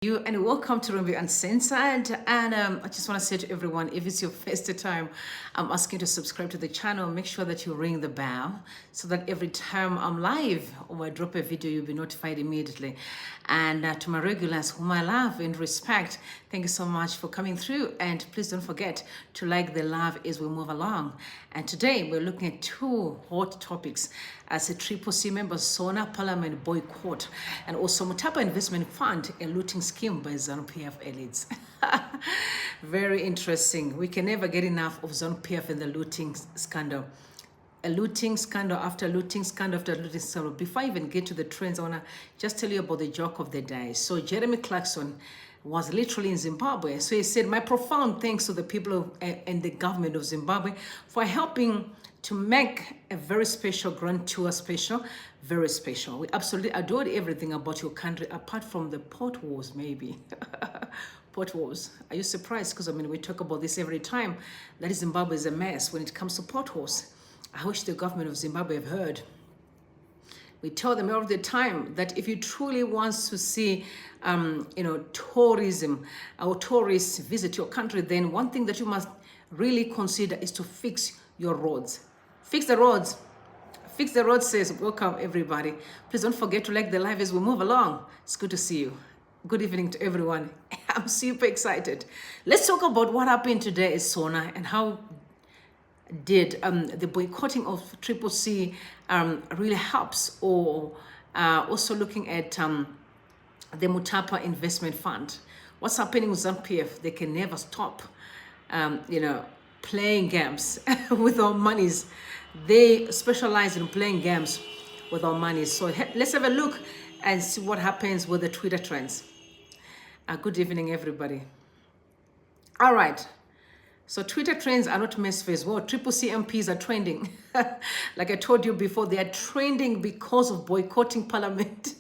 You and welcome to Rumbie Uncensored. And I just want to say to everyone, if it's your first time, I'm asking you to subscribe to the channel. Make sure that you ring the bell so that every time I'm live or I drop a video, you'll be notified immediately. And to my regulars whom I love and respect, thank you so much for coming through. And please don't forget to like the love as we move along. And today we're looking at two hot topics as a CCC member, SONA Parliament boycott, and also Mutapa Investment Fund, a looting scheme by ZANU PF elites. Very interesting. We can never get enough of ZANU PF and the looting scandal. A looting scandal after looting scandal after looting scandal. Before I even get to the trends, I want to just tell you about the joke of the day. So Jeremy Clarkson was literally in Zimbabwe. So he said, my profound thanks to the people and the government of Zimbabwe for helping to make a very special grand tour special, very special. We absolutely adored everything about your country, apart from the port wars, maybe. Port wars. Are you surprised? Because, I mean, we talk about this every time. That Zimbabwe is a mess when it comes to port wars. I wish the government of Zimbabwe have heard. We tell them all the time that if you truly want to see, tourism or tourists visit your country, then one thing that you must really consider is to fix your roads. Fix the roads. Fix the roads says, welcome everybody. Please don't forget to like the live as we move along. It's good to see you. Good evening to everyone. I'm super excited. Let's talk about what happened today at SONA and how did the boycotting of CCC really helps, or also looking at the Mutapa Investment Fund. What's happening with ZANU PF? They can never stop, playing games with our monies. They specialize in playing games with our money. So let's have a look and see what happens with the Twitter trends. Good evening, everybody. All right. So Twitter trends are not mess face. Well, CCC MPs are trending. Like I told you before, they are trending because of boycotting Parliament.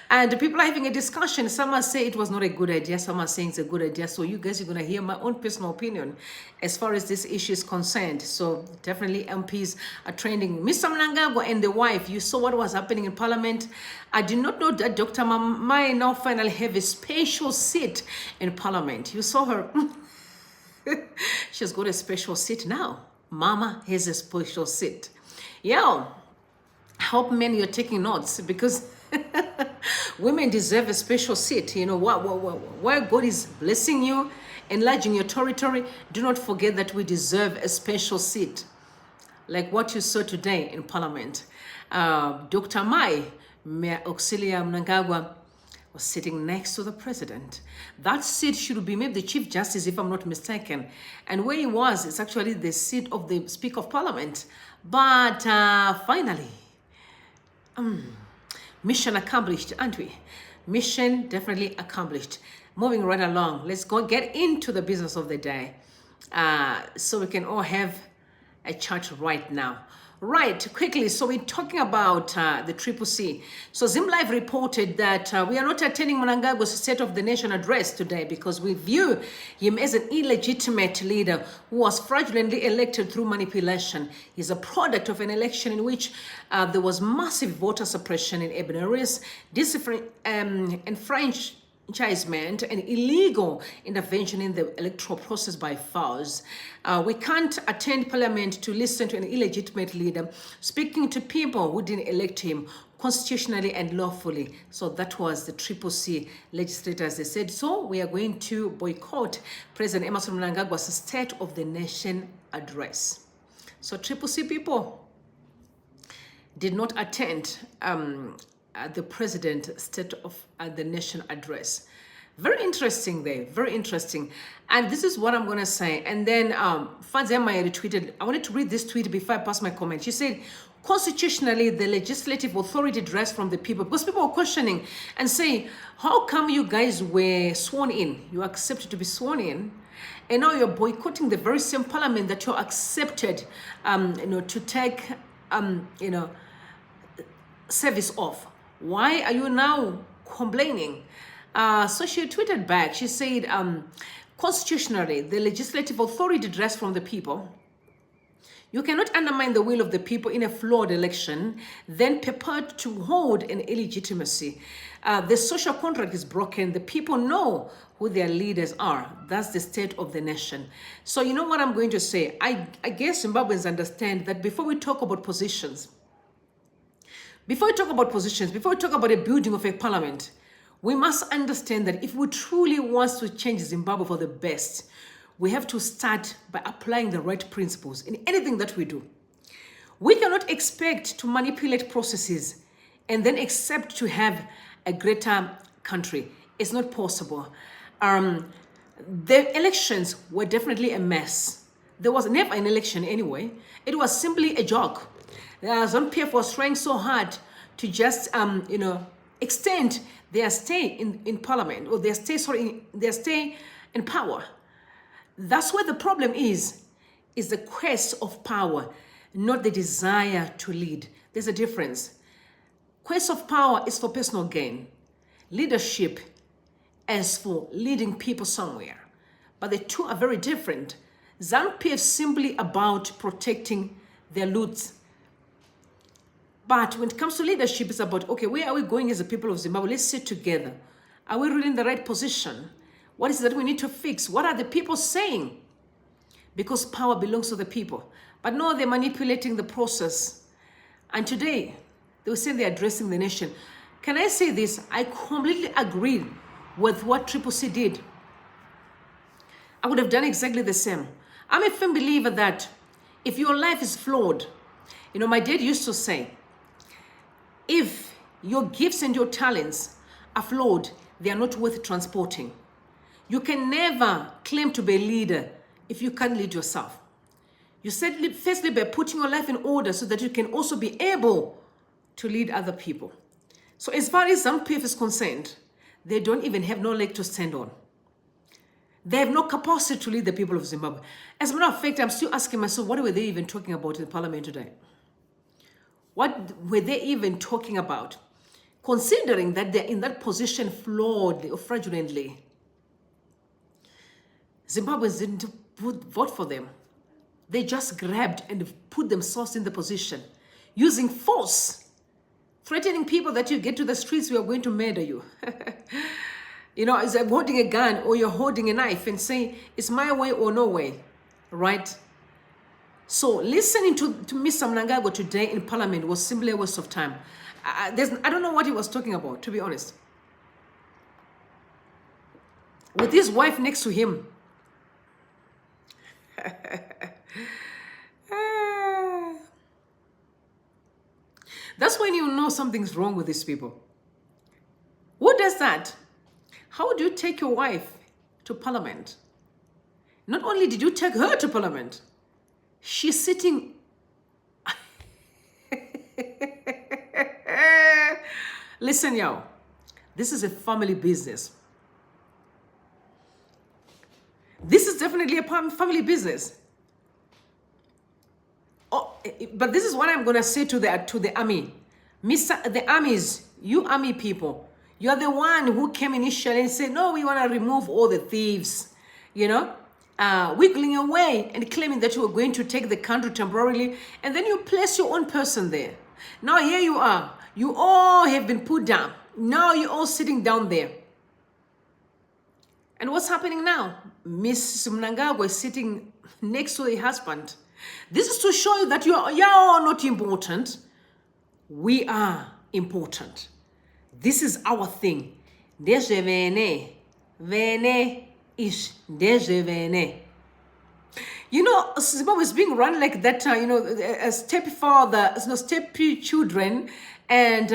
And people are having a discussion. Some are saying it was not a good idea. Some are saying it's a good idea. So you guys are going to hear my own personal opinion as far as this issue is concerned. So definitely MPs are trending. Mr Mnangagwa and the wife, you saw what was happening in Parliament. I did not know that Dr. Mamai now finally have a special seat in Parliament. You saw her. She's got a special seat now. Mama has a special seat. Yeah. I hope men you're taking notes, because women deserve a special seat. You know, where God is blessing you, enlarging your territory, do not forget that we deserve a special seat. Like what you saw today in Parliament. Dr. Mai, Mayor Auxilia Mnangagwa, was sitting next to the president. That seat should be maybe the Chief Justice, if I'm not mistaken. And where he was, it's actually the seat of the Speaker of Parliament. But finally, mission accomplished, aren't we? Mission definitely accomplished. Moving right along, let's go get into the business of the day, so we can all have a chat right now. Right, quickly, so we're talking about the CCC. So ZimLive reported that we are not attending Mnangagwa's State of the Nation address today because we view him as an illegitimate leader who was fraudulently elected through manipulation. He's a product of an election in which there was massive voter suppression in urban areas, enfranchisement and illegal intervention in the electoral process by fouls. We can't attend Parliament to listen to an illegitimate leader speaking to people who didn't elect him constitutionally and lawfully. So that was the CCC legislators. They said, so we are going to boycott President Emmerson Mnangagwa's State of the Nation address. So CCC people did not attend the President State of the Nation address. Very interesting there, very interesting. And this is what I'm going to say. And then Fazema retweeted, I wanted to read this tweet before I pass my comment. She said, constitutionally, the legislative authority derives from the people, because people are questioning and saying, how come you guys were sworn in? You accepted to be sworn in, and now you're boycotting the very same Parliament that you accepted, to take, service off. Why are you now complaining? So she tweeted back. She said, constitutionally, the legislative authority derives from the people. You cannot undermine the will of the people in a flawed election, then purport to hold an illegitimacy. The social contract is broken. The people know who their leaders are. That's the state of the nation. So you know what I'm going to say? I guess Zimbabweans understand that before we talk about positions, before we talk about a building of a parliament, we must understand that if we truly want to change Zimbabwe for the best, we have to start by applying the right principles in anything that we do. We cannot expect to manipulate processes and then accept to have a greater country. It's not possible. The elections were definitely a mess. There was never an election anyway. It was simply a joke. ZANU was trying so hard to just, extend their stay in parliament, or their stay in power. That's where the problem is the quest of power, not the desire to lead. There's a difference. Quest of power is for personal gain. Leadership is for leading people somewhere. But the two are very different. ZANU is simply about protecting their roots. But when it comes to leadership, it's about, okay, where are we going as a people of Zimbabwe? Let's sit together. Are we really in the right position? What is it that we need to fix? What are the people saying? Because power belongs to the people. But no, they're manipulating the process. And today, they were saying they're addressing the nation. Can I say this? I completely agree with what CCC did. I would have done exactly the same. I'm a firm believer that if your life is flawed, my dad used to say, if your gifts and your talents are flawed, they are not worth transporting. You can never claim to be a leader if you can't lead yourself. You said, firstly, by putting your life in order so that you can also be able to lead other people. So as far as ZANU is concerned, they don't even have no leg to stand on. They have no capacity to lead the people of Zimbabwe. As a matter of fact, I'm still asking myself, what were they even talking about in parliament today? What were they even talking about? Considering that they're in that position flawedly or fraudulently, Zimbabweans didn't vote for them. They just grabbed and put themselves in the position, using force, threatening people that you get to the streets, we are going to murder you. It's like holding a gun or you're holding a knife and saying, it's my way or no way, right? So listening to Mr Mnangagwa today in parliament was simply a waste of time. I don't know what he was talking about, to be honest. With his wife next to him. That's when you know something's wrong with these people. Who does that? How do you take your wife to parliament? Not only did you take her to parliament, she's sitting. Listen, y'all, this is a family business. This is definitely a family business. Oh, but this is what I'm going to say to the army. The armies, you army people, you're the one who came initially and said, no, we want to remove all the thieves, wiggling away and claiming that you were going to take the country temporarily, and then you place your own person there. Now here you are. You all have been put down. Now you're all sitting down there. And what's happening now? Mr Mnangagwa is sitting next to the husband. This is to show you that you're not important. We are important. This is our thing. Vene is Zimbabwe is being run like that, step children and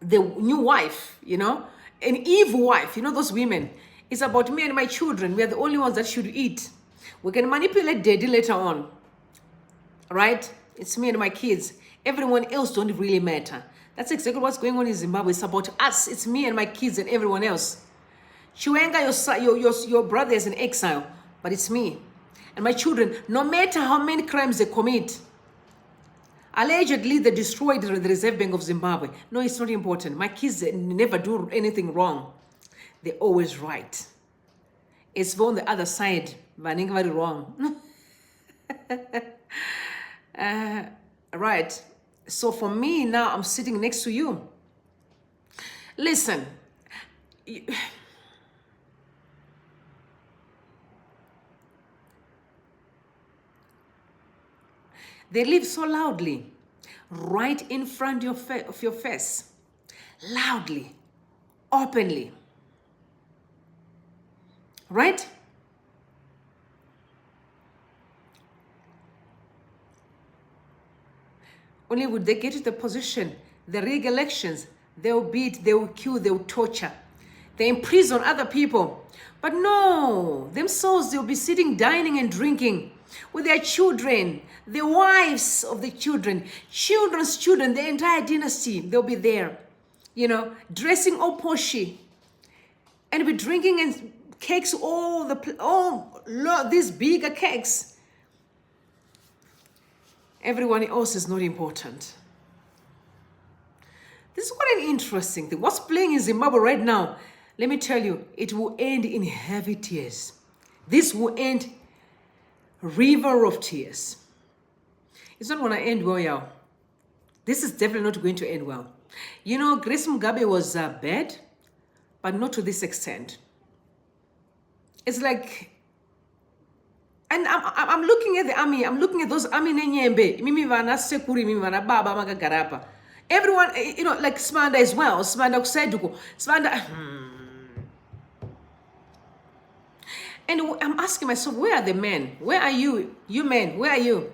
the new wife, an evil wife, those women. It's about me and my children. We are the only ones that should eat. We can manipulate daddy later on, right? It's me and my kids. Everyone else don't really matter. That's exactly what's going on in Zimbabwe. It's about us. It's me and my kids and everyone else. Chiwenga, your brother is in exile, but it's me and my children. No matter how many crimes they commit, allegedly they destroyed the Reserve Bank of Zimbabwe. No, it's not important. My kids never do anything wrong. They're always right. It's on the other side, but very wrong. Right. So for me now, I'm sitting next to you. Listen. They live so loudly, right in front of your face, loudly, openly, right? Only would they get to the position, the rig elections, they'll beat, they'll kill, they'll torture, they imprison other people. But no, themselves, they'll be sitting, dining and drinking with their children, the wives of the children, children's children, the entire dynasty, they'll be there, you know, dressing all poshy and be drinking and cakes, these bigger cakes. Everyone else is not important. This is quite an interesting thing. What's playing in Zimbabwe right now, let me tell you, it will end in heavy tears. This will end river of tears. It's not going to end well, y'all. This is definitely not going to end well. You know, Grace Mugabe was bad, but not to this extent. It's like, and I'm looking at the army. I'm looking at those army nenyembe. Mimi vana sekuri, mimi vana baba magagarapa. Everyone, you know, like Smanda as well. Smanda kuseduko. Smanda. And I'm asking myself, where are the men? Where are you? You men, where are you?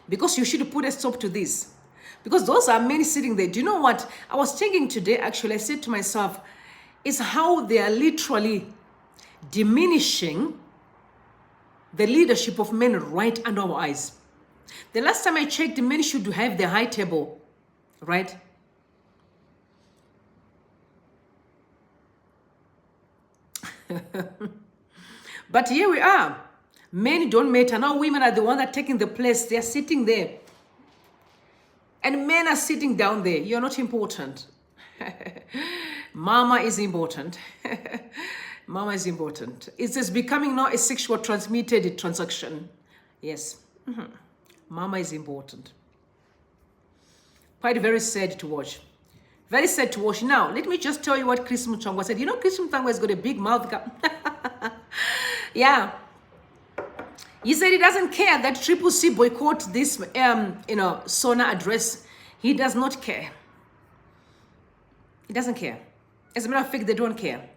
Because you should put a stop to this. Because those are men sitting there. Do you know what? I was thinking today, actually, I said to myself, is how they are literally diminishing the leadership of men right under our eyes. The last time I checked, the men should have the high table, right? But here we are. Men don't matter. Now women are the ones that are taking the place. They are sitting there. And men are sitting down there. You're not important. Mama is important. Mama is important. It is becoming now a sexual transmitted transaction. Yes. Mama is important. Quite very sad to watch. Very sad to watch. Now, let me just tell you what Chris Muchangwa said. You know, Chris Muchangwa has got a big mouth. Yeah. He said he doesn't care that Triple C boycott this, SONA address. He does not care. He doesn't care. As a matter of fact, they don't care.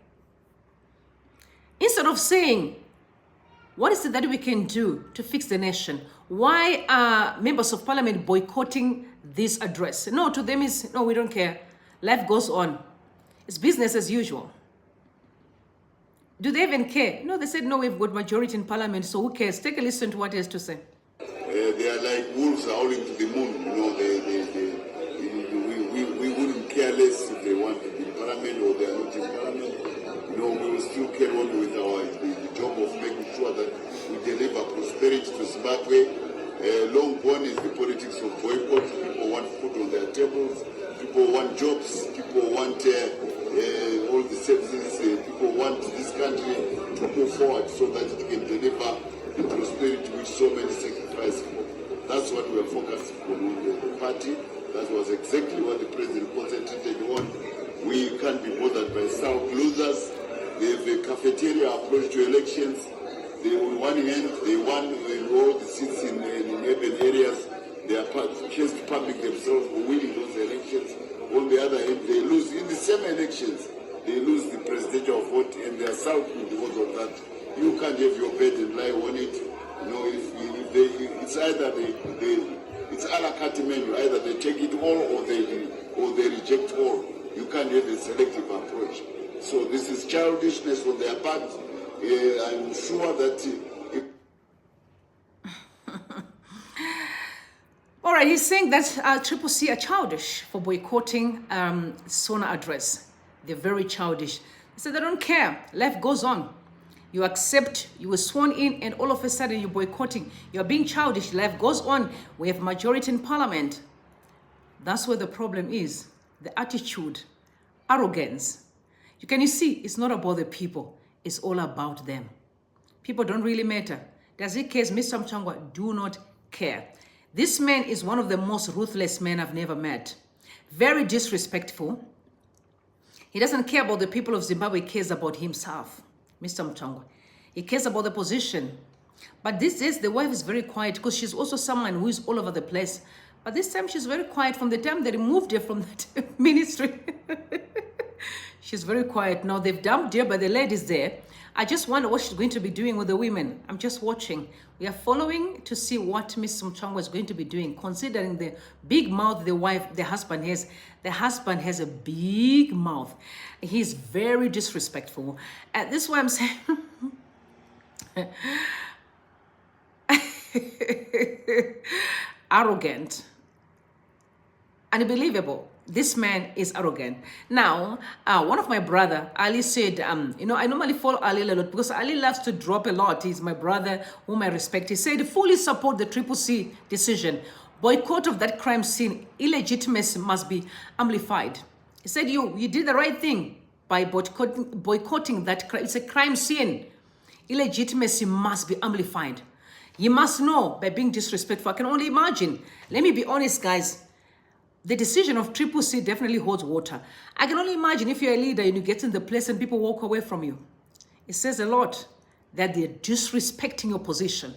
Instead of saying, what is it that we can do to fix the nation? Why are members of parliament boycotting this address? No, to them is, no, we don't care. Life goes on. It's business as usual. Do they even care? No, they said, no, we've got majority in parliament, so who cares? Take a listen to what he has to say. They are like wolves howling to the moon. You know, we wouldn't care less if they want to be in parliament or they are not in parliament. You know, we will still carry on with the job of making sure that we deliver prosperity to Zimbabwe. Long gone is the politics of boycott. People want food on their tables. People want jobs. People want all the services. People want this country to move forward so that it can deliver the prosperity which so many sacrifice for. That's what we are focusing on with the party. That was exactly what the president concentrated on. We can't be bothered by South losers. They have a cafeteria approach to elections. They, on one hand, they won all the seats in urban areas. They are just pumping themselves for winning those elections. On the other hand, they lose in the same elections. They lose the presidential vote and they are suffering because of that. You can't have your bed and lie on it. You know, it's either it's a la carte menu. Either they take it all or they reject all. You can't have a selective approach. So this is childishness on their part. I'm sure that. All right, he's saying that Triple C are childish for boycotting SONA address. They're very childish. He said they don't care. Life goes on. You accept, you were sworn in, and all of a sudden you're boycotting. You're being childish. Life goes on. We have majority in parliament. That's where the problem is. The attitude, arrogance. You see, it's not about the people. It's all about them. People don't really matter. Does he care? Mr. Mnangagwa do not care. This man is one of the most ruthless men I've never met. Very disrespectful. He doesn't care about the people of Zimbabwe. He cares about himself, Mr. Mnangagwa. He cares about the position. But these days, the wife is very quiet because she's also someone who is all over the place. But this time, she's very quiet. From the time they removed her from that ministry, she's very quiet. Now, they've dumped her, but the ladies there. I just wonder what she's going to be doing with the women. I'm just watching. We are following to see what Mr. Mnangagwa is going to be doing, considering the big mouth the husband has. The husband has a big mouth. He's very disrespectful. And this is why I'm saying... arrogant, unbelievable. This man is arrogant. Now, one of my brother, Ali, said, you know, I normally follow Ali a lot because Ali loves to drop a lot. He's my brother, whom I respect. He said, fully support the CCC decision. Boycott of that crime scene, illegitimacy must be amplified. He said, you did the right thing by boycotting that crime. It's a crime scene. Illegitimacy must be amplified. You must know by being disrespectful. I can only imagine. Let me be honest, guys. The decision of CCC definitely holds water. I can only imagine if you're a leader and you get in the place and people walk away from you. It says a lot that they're disrespecting your position,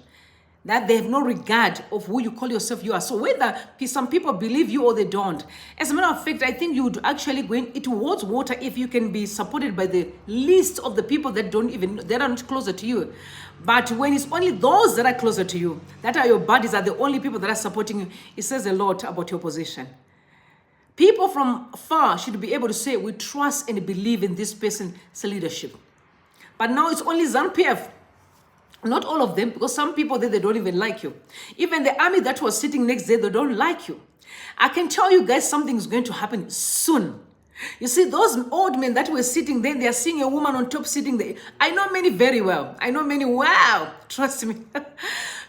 that they have no regard of who you call yourself you are. So whether some people believe you or they don't, as a matter of fact, I think you would actually go in, it holds water if you can be supported by the least of the people that that are not closer to you. But when it's only those that are closer to you, that are your buddies, are the only people that are supporting you, it says a lot about your position. People from far should be able to say, we trust and believe in this person's leadership. But now it's only ZANU-PF. Not all of them, because some people there, they don't even like you. Even the army that was sitting next there, they don't like you. I can tell you guys something is going to happen soon. You see, those old men that were sitting there, they are seeing a woman on top sitting there. I know many very well. I know many well. Trust me.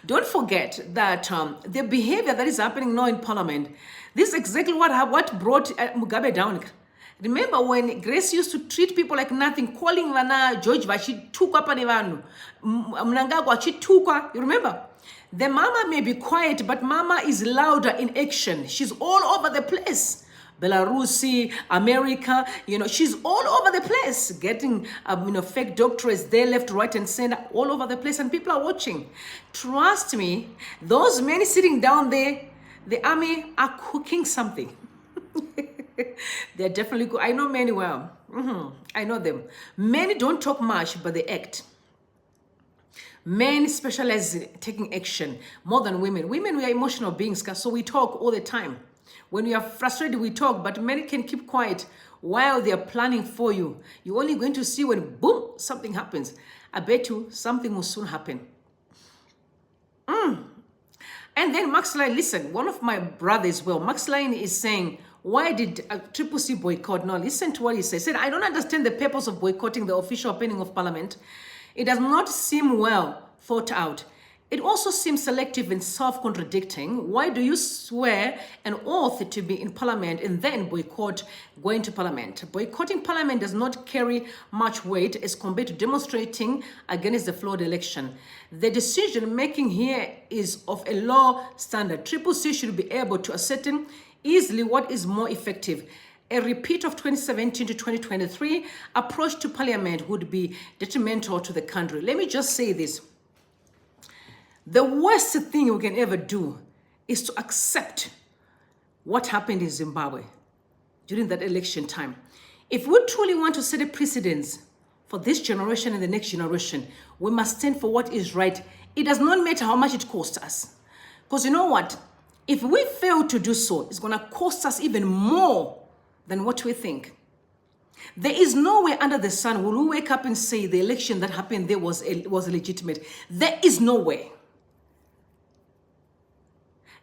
Don't forget that the behavior that is happening now in Parliament, this is exactly what brought Mugabe down. Remember when Grace used to treat people like nothing, calling Vana George Vachitukwa Panevanu, Mnangagwa Chitukwa, you remember? The mama may be quiet, but mama is louder in action. She's all over the place. Belarusi, America, you know, she's all over the place, getting, fake doctorates there, left, right, and center, all over the place, and people are watching. Trust me, those men sitting down there, the army are cooking something. They're definitely good. I know many well. I know them. Many don't talk much, but they act. Men specialize in taking action more than women. Women, we are emotional beings, so we talk all the time. When we are frustrated, we talk, but men can keep quiet while they are planning for you. You're only going to see when, boom, something happens. I bet you something will soon happen. And then Max Line, listen, one of my brothers, Max Line is saying, why did CCC boycott? Now, listen to what he said. He said, I don't understand the purpose of boycotting the official opening of Parliament. It does not seem well thought out. It also seems selective and self-contradicting. Why do you swear an oath to be in Parliament and then boycott going to Parliament? Boycotting Parliament does not carry much weight as compared to demonstrating against the flawed election. The decision-making here is of a low standard. CCC should be able to ascertain easily what is more effective. A repeat of 2017 to 2023 approach to Parliament would be detrimental to the country. Let me just say this. The worst thing we can ever do is to accept what happened in Zimbabwe during that election time. If we truly want to set a precedence for this generation and the next generation, we must stand for what is right. It does not matter how much it costs us. Because you know what? If we fail to do so, it's going to cost us even more than what we think. There is no way under the sun will we wake up and say the election that happened there was legitimate. There is no way.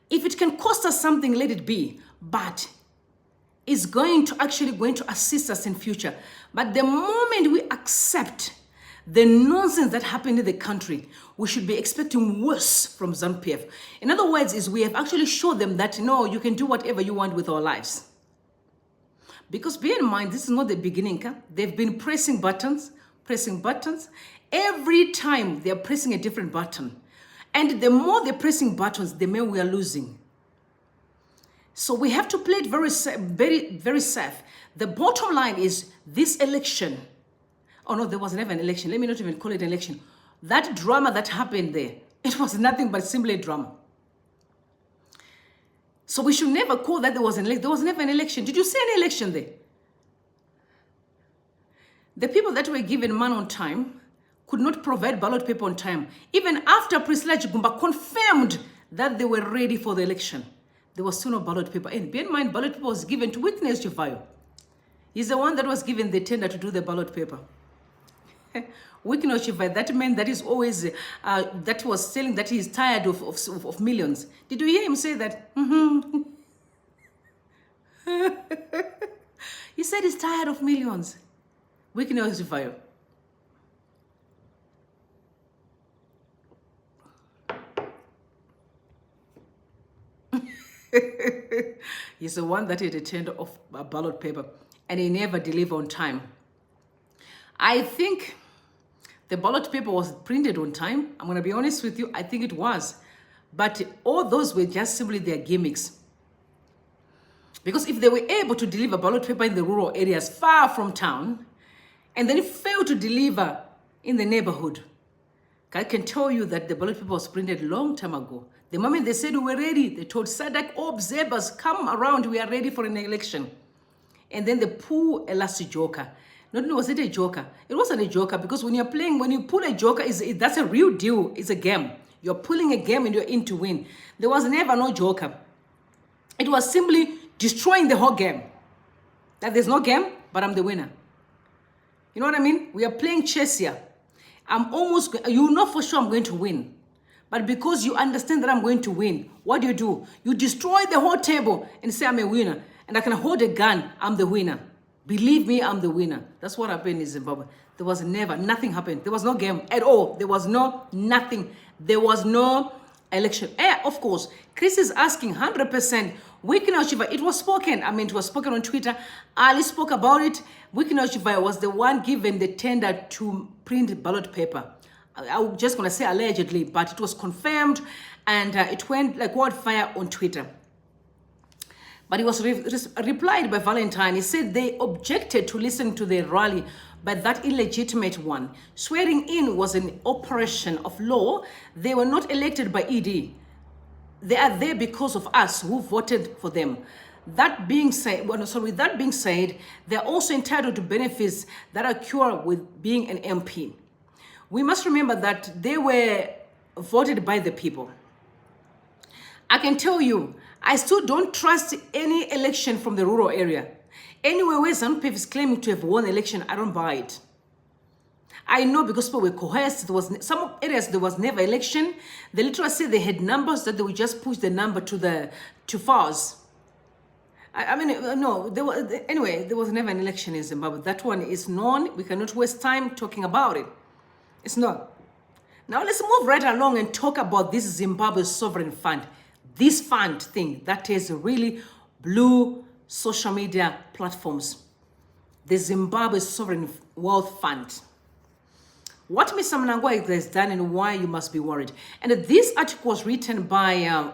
If it can cost us something, let it be. But it's going to assist us in future. But the moment we accept the nonsense that happened in the country, we should be expecting worse from ZANU-PF. In other words, we have actually showed them that, no, you can do whatever you want with our lives. Because bear in mind, this is not the beginning. Huh? They've been pressing buttons. Every time they're pressing a different button. And the more they're pressing buttons, the more we are losing. So we have to play it very safe. The bottom line is this election. Oh no, there was never an election. Let me not even call it an election. That drama that happened there, it was nothing but simply drama. So we should never call that there was an election. There was never an election. Did you see an election there? The people that were given money on time could not provide ballot paper on time. Even after Priscilla Chigumba confirmed that they were ready for the election, there was still no ballot paper. And bear in mind, ballot paper was given to Witness Chivayo. He's the one that was given the tender to do the ballot paper. Witness Chivayo, that man that is always, that was saying that he is tired of millions. Did you hear him say that? He said he's tired of millions. Witness Chivayo. He's the one that had a tender of ballot paper and he never delivered on time. I think the ballot paper was printed on time. I'm going to be honest with you. I think it was. But all those were just simply their gimmicks. Because if they were able to deliver ballot paper in the rural areas far from town and then failed to deliver in the neighborhood, I can tell you that the ballot paper was printed a long time ago. The moment they said we were ready, they told SADC, observers, come around, we are ready for an election. And then they pull a last joker. Not only was it a joker, it wasn't a joker because when you're playing, when you pull a joker, that's a real deal. It's a game. You're pulling a game and you're in to win. There was never no joker. It was simply destroying the whole game. That there's no game, but I'm the winner. You know what I mean? We are playing chess here. You know for sure I'm going to win. But because you understand that I'm going to win, what do? You destroy the whole table and say I'm a winner. And I can hold a gun, I'm the winner. Believe me, I'm the winner. That's what happened in Zimbabwe. There was nothing happened. There was no game at all. There was nothing. There was no election. Of course, Chris is asking 100%. Wikino it was spoken. It was spoken on Twitter. Ali spoke about it. Wikino was the one given the tender to print ballot paper. I'm just going to say allegedly, but it was confirmed and it went like wildfire on Twitter. But he was replied by Valentine. He said they objected to listen to the rally, but that illegitimate one. Swearing in was an operation of law. They were not elected by ED. They are there because of us who voted for them. That being said, they're also entitled to benefits that occur with being an MP. We must remember that they were voted by the people. I can tell you, I still don't trust any election from the rural area. Anywhere where ZANU is claiming to have won election, I don't buy it. I know because people were coerced. Some areas there was never election. They literally said they had numbers that they would just push the number to FARS. No, there was never an election in Zimbabwe. That one is known. We cannot waste time talking about it. It's not. Now let's move right along and talk about this Zimbabwe Sovereign Fund. This fund thing that is really blue social media platforms. The Zimbabwe Sovereign Wealth Fund. What Mr Mnangagwa has done and why you must be worried. And this article was written by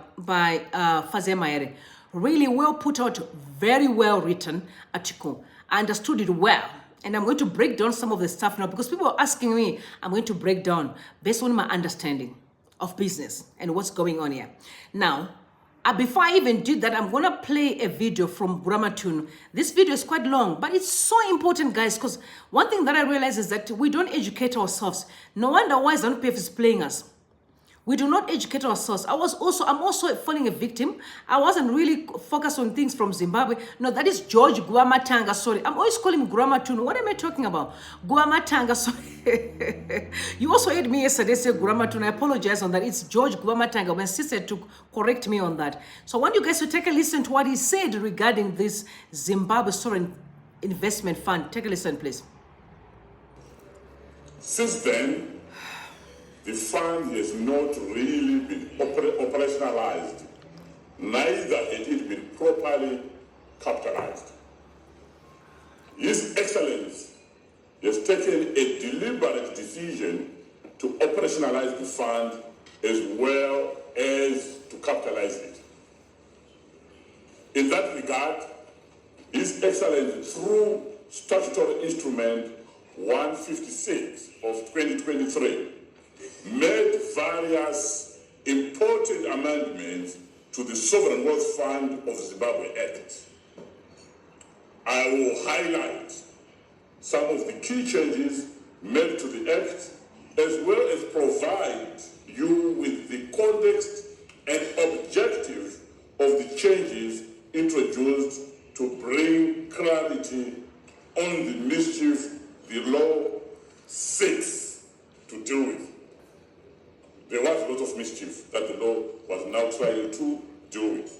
Fazemaere. Really well put out, very well written article. I understood it well. And I'm going to break down some of the stuff now because people are asking me. I'm going to break down based on my understanding of business and what's going on here. Now, before I even do that, I'm going to play a video from Gramatun. This video is quite long, but it's so important, guys, because one thing that I realize is that we don't educate ourselves. No wonder why ZANU is playing us. We do not educate ourselves. I'm also falling a victim. I wasn't really focused on things from Zimbabwe. No, that is George Guamatanga. Sorry, I'm always calling him Gramatun. What am I talking about? Guamatanga. Sorry. You also heard me yesterday say Gramatun. I apologize on that. It's George Guamatanga. My sister to correct me on that. So I want you guys to take a listen to what he said regarding this Zimbabwe Sovereign Investment Fund. Take a listen, please. Since then, the fund has not really been operationalized, neither had it been properly capitalized. His Excellency has taken a deliberate decision to operationalize the fund as well as to capitalize it. In that regard, His Excellency, through Statutory Instrument 156 of 2023, made various important amendments to the Sovereign Wealth Fund of Zimbabwe Act. I will highlight some of the key changes made to the Act, as well as provide you with the context and objective of the changes introduced to bring clarity on the mischief the law seeks to deal with. There was a lot of mischief that the law was now trying to deal with.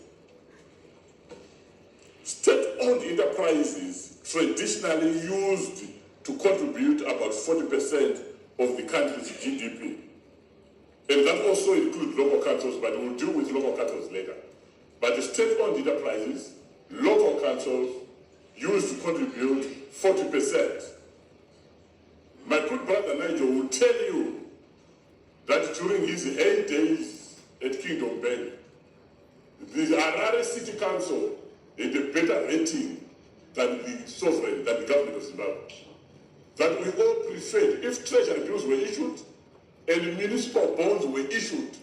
State-owned enterprises traditionally used to contribute about 40% of the country's GDP. And that also includes local councils, but we'll deal with local councils later. But the state-owned enterprises, local councils, used to contribute 40%. My good brother Nigel will tell you that during his 8 days at Kingdom Bank, the Harare City Council had a better rating than the sovereign, than the government of Zimbabwe. That we all preferred, if treasury bills were issued and municipal bonds were issued,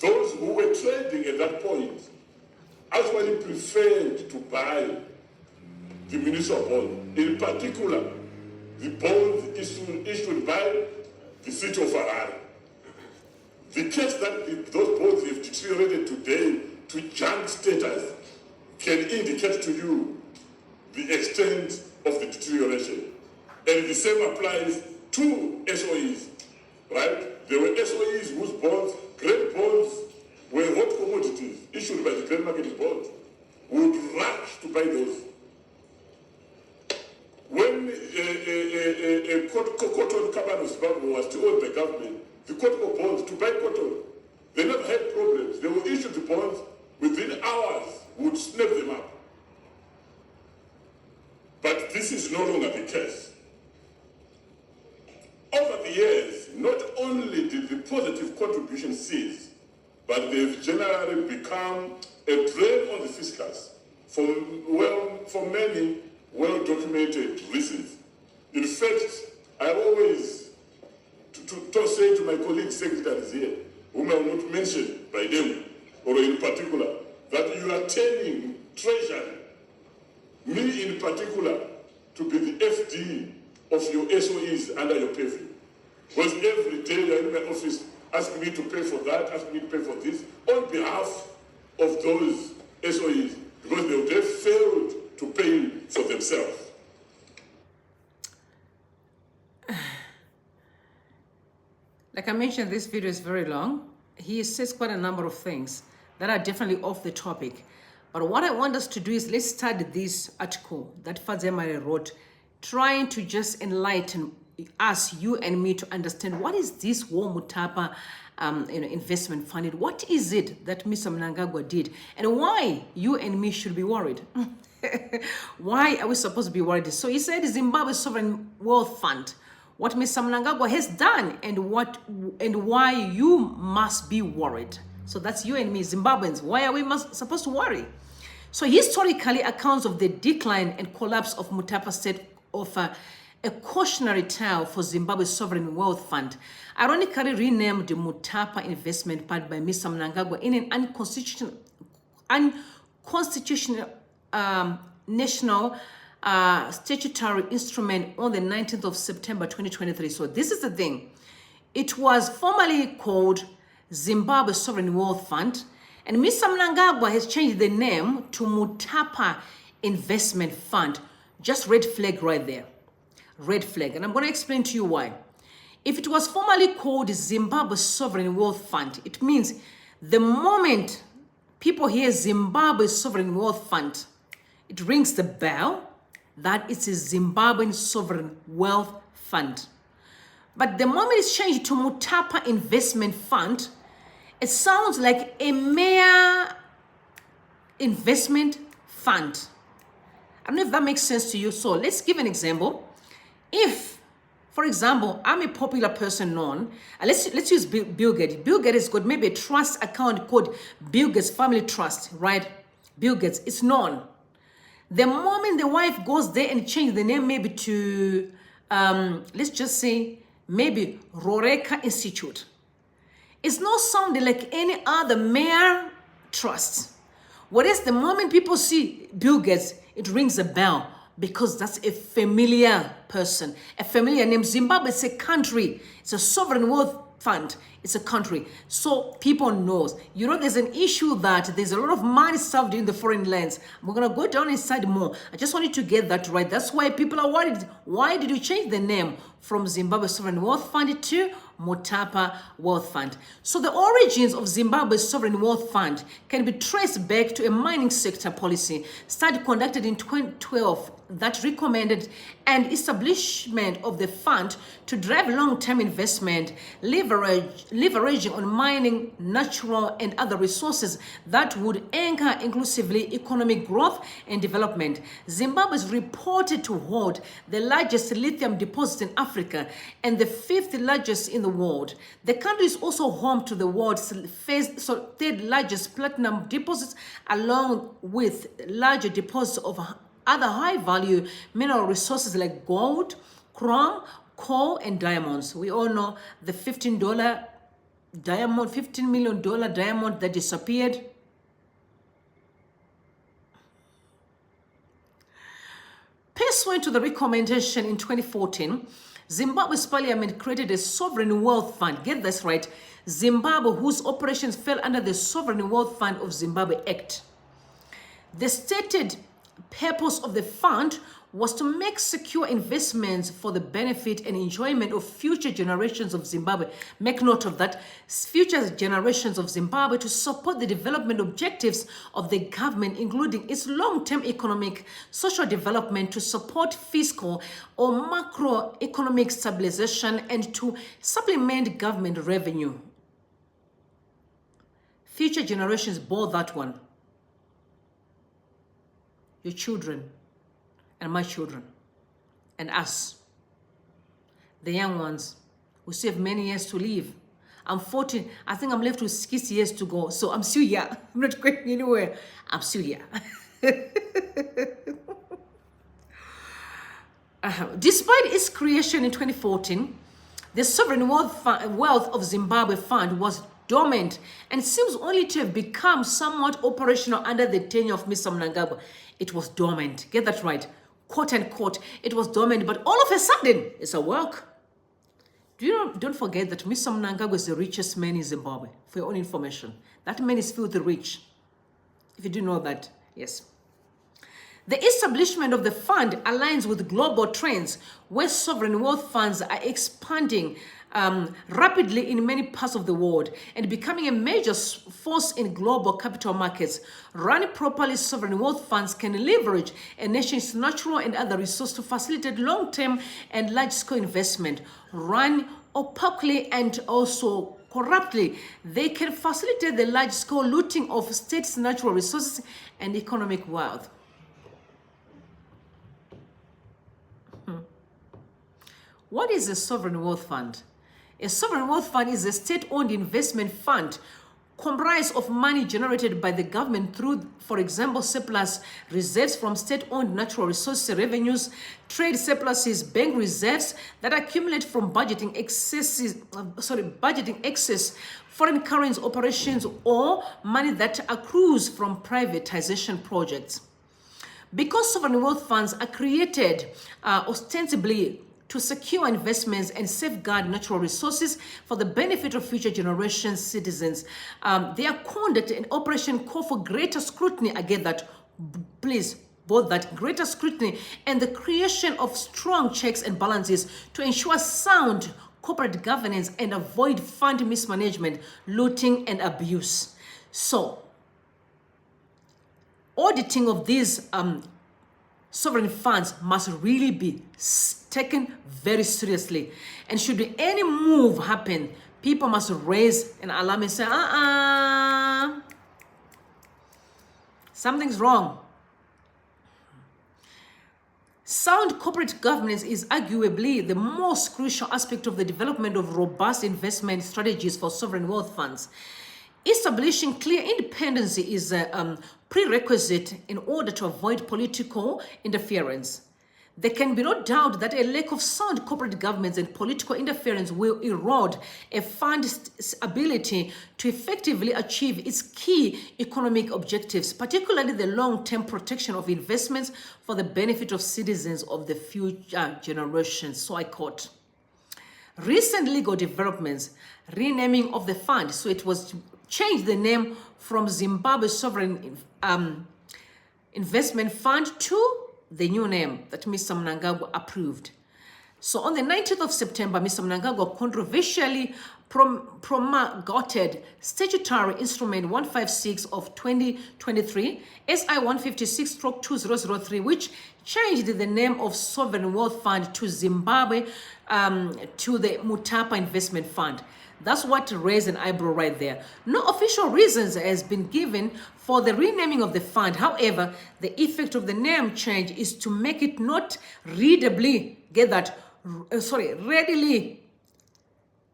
those who were trading at that point actually preferred to buy the municipal bond, in particular, the bonds issued by the city of Harare. The case that those bonds have deteriorated today to junk status can indicate to you the extent of the deterioration. And the same applies to SOEs, right? There were SOEs whose bonds, great bonds, were hot commodities issued by the Grand Market Board. We would rush to buy those. When cotton company of Zimbabwe was still owned by government, the cotton bonds to buy cotton, they never had problems. They would issue the bonds within hours, would snap them up. But this is no longer the case. Over the years, not only did the positive contribution cease, but they've generally become a drain on the fiscus for many well-documented reasons. In fact, I always say to my colleague secretaries here, whom I will not mention by name or in particular, that you are turning treasury, me in particular, to be the FD of your SOEs under your purview. Because every day you're in my office asking me to pay for that, asking me to pay for this, on behalf of those SOEs, because they would have failed to pay for themselves. Like I mentioned, this video is very long. He says quite a number of things that are definitely off the topic. But what I want us to do is let's study this article that Fadzemare wrote, trying to just enlighten us, you and me, to understand what is this War Mutapa investment fund. What is it that Mr Mnangagwa did, and why you and me should be worried? Why are we supposed to be worried? So he said Zimbabwe Sovereign Wealth Fund, what Mr Mnangagwa has done, and why you must be worried. So that's you and me, Zimbabweans. Why are we supposed to worry? So historically, accounts of the decline and collapse of Mutapa state offer a cautionary tale for Zimbabwe's Sovereign Wealth Fund, ironically renamed the Mutapa Investment Fund by Mr Mnangagwa in an unconstitutional national statutory instrument on the 19th of September 2023. So this is the thing. It was formerly called Zimbabwe Sovereign Wealth Fund, and Mr Mnangagwa has changed the name to Mutapa Investment Fund. Just red flag right there. Red flag. And I'm going to explain to you why. If it was formerly called Zimbabwe Sovereign Wealth Fund, it means the moment people hear Zimbabwe Sovereign Wealth Fund, it rings the bell that it's a Zimbabwean Sovereign Wealth Fund. But the moment it's changed to Mutapa Investment Fund, it sounds like a mere investment fund. I don't know if that makes sense to you. So let's give an example. If, For example, I'm a popular person known. Let's use Bill Gates. Bill Gates has got maybe a trust account called Bill Gates Family Trust, right? Bill Gates, it's known. The moment the wife goes there and change the name maybe to, let's just say, maybe Roreka Institute. It's not sounding like any other mere trust. Whereas the moment people see Bill Gates, it rings a bell because that's a familiar person, a familiar name. Zimbabwe is a country. It's a sovereign wealth fund. It's a country. So people knows. You know, there's an issue that there's a lot of money served in the foreign lands. We're going to go down inside more. I just wanted to get that right. That's why people are worried. Why did you change the name from Zimbabwe Sovereign Wealth Fund to Mutapa Wealth Fund? So the origins of Zimbabwe's Sovereign Wealth Fund can be traced back to a mining sector policy study conducted in 2012 that recommended an establishment of the fund to drive long-term investment, leveraging on mining, natural and other resources that would anchor inclusively economic growth and development. Zimbabwe is reported to hold the largest lithium deposit in Africa and the 5th largest in the world. The country is also home to the world's third largest platinum deposits, along with larger deposits of other high-value mineral resources like gold, chrome, coal, and diamonds. We all know the $15 diamond, $15 million diamond that disappeared. Pursuant to the recommendation in 2014, Zimbabwe's parliament created a sovereign wealth fund. Get this right. Zimbabwe, whose operations fell under the Sovereign Wealth Fund of Zimbabwe Act. The stated purpose of the fund was to make secure investments for the benefit and enjoyment of future generations of Zimbabwe. Make note of that. Future generations of Zimbabwe, to support the development objectives of the government, including its long-term economic, social development, to support fiscal or macroeconomic stabilization, and to supplement government revenue. Future generations bore that one. Your children and my children and us, the young ones, we still have many years to live. I'm 40. I think I'm left with 60 years to go. So I'm still here. I'm not going anywhere. I'm still here. Despite its creation in 2014, the Sovereign Wealth of Zimbabwe Fund was dormant and seems only to have become somewhat operational under the tenure of Mr Mnangagwa. It was dormant. Get that right. Quote unquote, it was dormant, but all of a sudden, it's a work. Don't forget that Mr Mnangagwa is the richest man in Zimbabwe, for your own information. That man is filthy rich. If you do know that, yes. The establishment of the fund aligns with global trends where sovereign wealth funds are expanding rapidly in many parts of the world and becoming a major force in global capital markets. Run properly, sovereign wealth funds can leverage a nation's natural and other resources to facilitate long-term and large-scale investment. Run opacally and also corruptly, they can facilitate the large-scale looting of states' natural resources and economic wealth. What is a sovereign wealth fund? A sovereign wealth fund is a state-owned investment fund comprised of money generated by the government through, for example, surplus reserves from state-owned natural resources revenues, trade surpluses, bank reserves that accumulate from budgeting excess, foreign currency operations, or money that accrues from privatization projects. Because sovereign wealth funds are created ostensibly to secure investments and safeguard natural resources for the benefit of future generations' citizens, their conduct and operation call for greater scrutiny. I get that. Please, both that greater scrutiny and the creation of strong checks and balances to ensure sound corporate governance and avoid fund mismanagement, looting, and abuse. So, auditing of these sovereign funds must really be taken very seriously. And should any move happen, people must raise an alarm and say, something's wrong. Sound corporate governance is arguably the most crucial aspect of the development of robust investment strategies for sovereign wealth funds. Establishing clear independence is a prerequisite in order to avoid political interference. There can be no doubt that a lack of sound corporate governance and political interference will erode a fund's ability to effectively achieve its key economic objectives, particularly the long-term protection of investments for the benefit of citizens of the future generations. So I quote. Recent legal developments, renaming of the fund, so it was changed the name from Zimbabwe Sovereign Investment Fund to the new name that Mr Mnangagwa approved. So on the 19th of September, Mr Mnangagwa controversially promulgated Statutory Instrument 156 of 2023, SI 156/2003, which changed the name of Sovereign Wealth Fund to Zimbabwe to the Mutapa Investment Fund. That's what raised an eyebrow right there. No official reasons has been given for the renaming of the fund. However, the effect of the name change is to make it not readily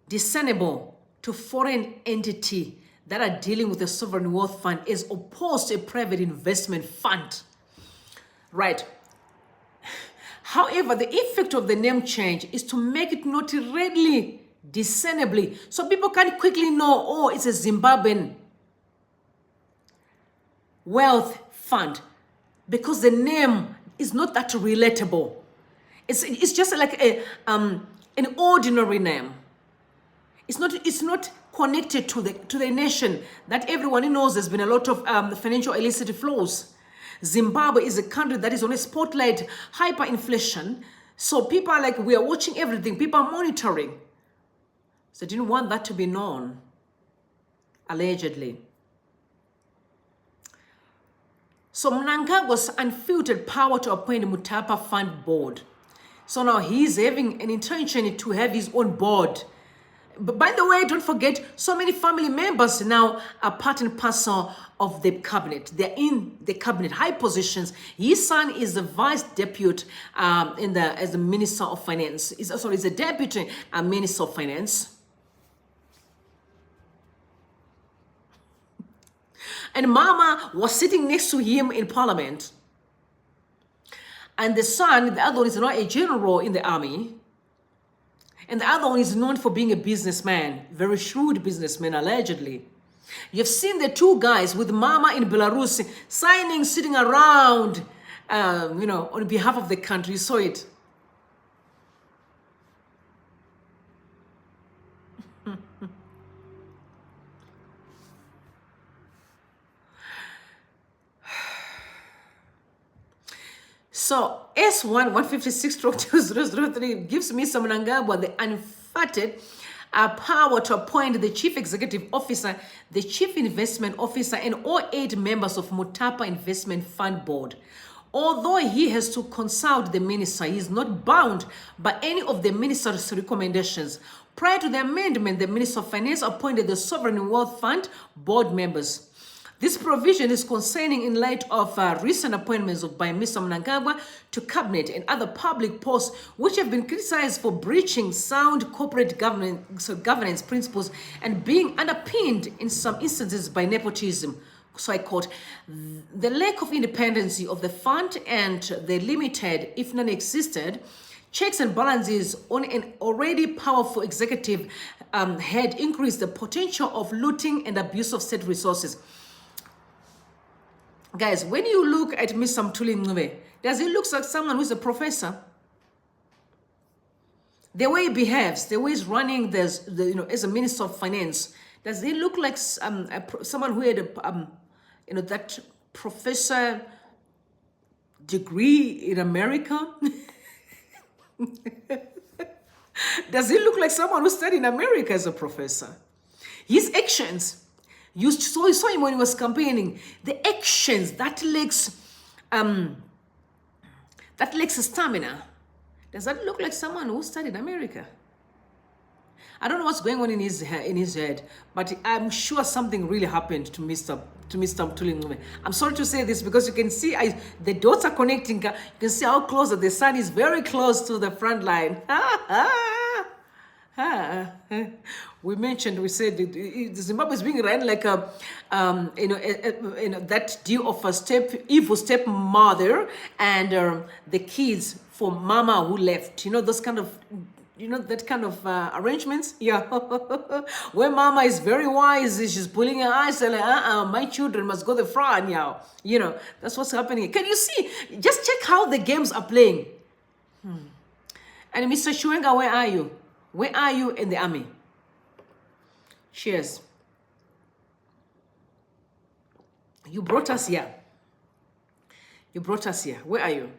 discernible to foreign entity that are dealing with a sovereign wealth fund as opposed to a private investment fund. Right. However, the effect of the name change is to make it not readily discernibly, so people can quickly know, oh, it's a Zimbabwean wealth fund, because the name is not that relatable. It's just like an ordinary name. It's not connected to the nation that everyone knows. There's been a lot of financial illicit flows. Zimbabwe is a country that is on a spotlight, hyperinflation. So people are like, we are watching everything. People are monitoring. So didn't want that to be known, allegedly. So Mnangagwa's unfiltered power to appoint a Mutapa Fund board. So now he's having an intention to have his own board. But by the way, don't forget, so many family members now are part and parcel of the cabinet. They're in the cabinet, high positions. His son is the vice deputy as the Minister of Finance. He's a deputy Minister of Finance. And Mama was sitting next to him in parliament. And the son, the other one, is not a general in the army. And the other one is known for being a businessman, very shrewd businessman, allegedly. You've seen the two guys with Mama in Belarus sitting around, on behalf of the country. You saw it. So S1 156/2003 gives Mr Mnangagwa the unfettered power to appoint the chief executive officer, the chief investment officer, and all 8 members of Mutapa Investment Fund Board. Although he has to consult the minister, he is not bound by any of the minister's recommendations. Prior to the amendment, the Minister of Finance appointed the Sovereign Wealth Fund board members. This provision is concerning in light of recent appointments by Mr Mnangagwa to cabinet and other public posts which have been criticized for breaching sound corporate governance principles and being underpinned in some instances by nepotism. So I quote, the lack of independence of the fund and the limited, if non-existent, checks and balances on an already powerful executive had increased the potential of looting and abuse of state resources. Guys, when you look at Mr. Mnangagwa, does he look like someone who's a professor? The way he behaves, the way he's running as a Minister of Finance, does he look like someone who had that professor degree in America? Does he look like someone who studied in America as a professor? His actions, you saw him when he was campaigning. The actions, that lacks stamina. Does that look like someone who studied in America? I don't know what's going on in his head, but I'm sure something really happened to Mr. to Mr. Mtuli. I'm sorry to say this because you can see the dots are connecting. You can see how close the sun is very close to the front line. We said Zimbabwe is being run like a, that deal of a evil stepmother and the kids for mama who left. Those kind of, that kind of arrangements. Yeah. Where mama is very wise, she's pulling her eyes and like, my children must go the front now. That's what's happening. Can you see? Just check how the games are playing. And Mr. Shuenga, where are you? Where are you in the army? Cheers. You brought us here. You brought us here. Where are you?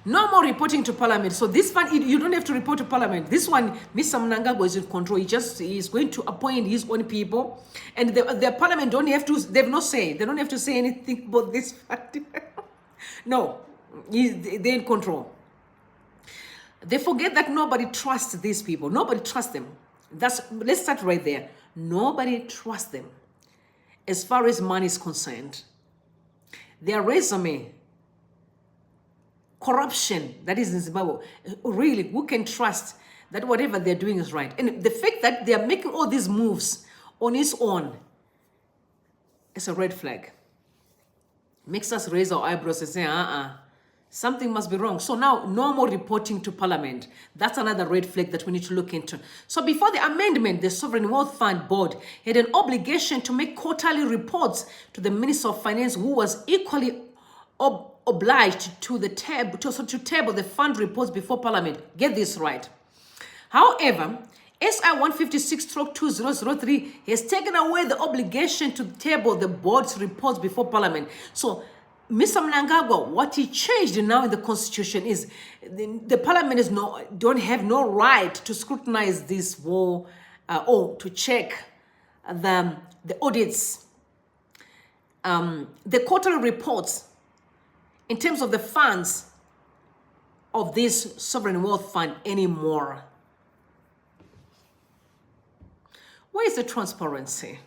No more reporting to Parliament. So this one, you don't have to report to Parliament. This one, Mr. Mnangagwa is in control. He's going to appoint his own people. And the Parliament don't have to, they have no say. They don't have to say anything about this fact. No, they're in control. They forget that nobody trusts these people. Nobody trusts them. Let's start right there. Nobody trusts them as far as money is concerned. Their resume, corruption that is in Zimbabwe, really, who can trust that whatever they're doing is right? And the fact that they are making all these moves on its own is a red flag. Makes us raise our eyebrows and say, something must be wrong. So now, no more reporting to Parliament. That's another red flag that we need to look into. So before the amendment, the Sovereign Wealth Fund Board had an obligation to make quarterly reports to the Minister of Finance, who was equally obliged to table the fund reports before Parliament. Get this right. However, SI 156/2003 has taken away the obligation to table the board's reports before Parliament. So, Mr. Mnangagwa, what he changed now in the Constitution is the Parliament don't have no right to scrutinize this war or to check the audits, the quarterly reports in terms of the funds of this Sovereign Wealth Fund anymore. Where is the transparency?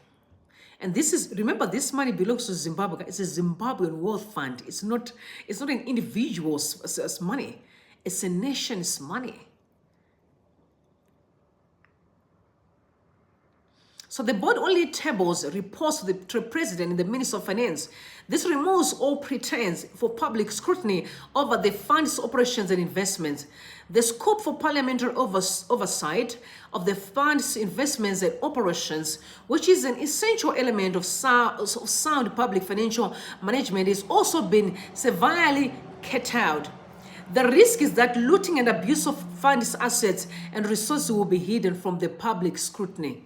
And this is, remember, this money belongs to Zimbabwe. It's a Zimbabwean wealth fund. It's not an individual's money. It's a nation's money. So the board only tables reports to the president and the Minister of Finance. This removes all pretense for public scrutiny over the fund's operations and investments. The scope for parliamentary oversight of the fund's investments and operations, which is an essential element of sound public financial management, is also been severely cut out. The risk is that looting and abuse of funds assets and resources will be hidden from the public scrutiny.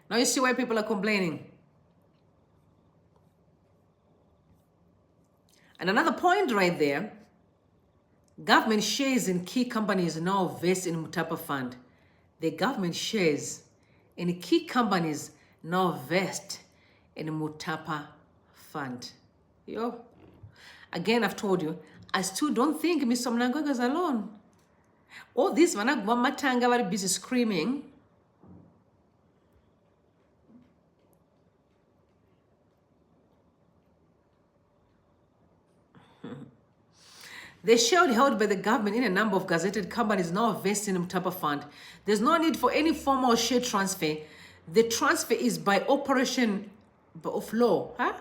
Now you see why people are complaining. And another point right there, government shares in key companies now vest in Mutapa Fund. The government shares in key companies now vest in Mutapa Fund. Yo. Again, I've told you, I still don't think Mr. Mnangagwa is alone. All these Matanga very busy screaming. The share held by the government in a number of gazetted companies now vested in Mutapa Fund. There's no need for any formal share transfer. The transfer is by operation of law. Huh?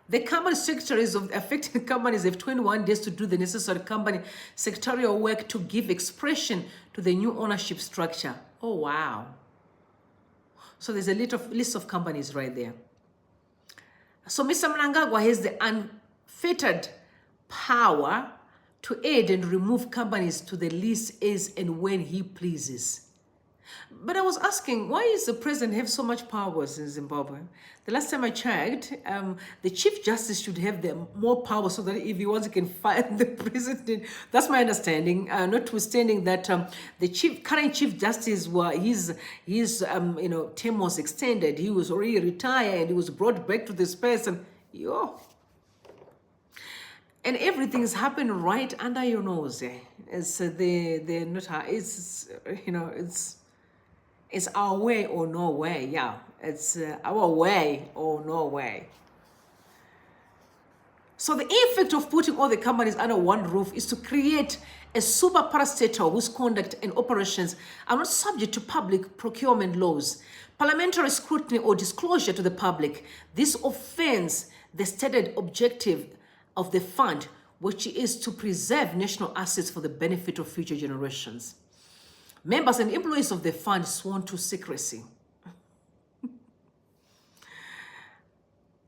The company secretaries of the affected companies have 21 days to do the necessary company secretarial work to give expression to the new ownership structure. Oh, wow. So there's a list of companies right there. So Mr. Mnangagwa has the unfettered power to add and remove companies to the list as and when he pleases. But I was asking, why does the president have so much powers in Zimbabwe? The last time I checked, the chief justice should have more power so that if he wants, he can fire the president. That's my understanding. Notwithstanding that the current chief justice, his term was extended. He was already retired. He was brought back to this person. And everything is happening right under your nose. It's It's our way or no way. Yeah, it's our way or no way. So the effect of putting all the companies under one roof is to create a super parastatal whose conduct and operations are not subject to public procurement laws, parliamentary scrutiny, or disclosure to the public. This offends the stated objective of the fund, which is to preserve national assets for the benefit of future generations. Members and employees of the fund sworn to secrecy.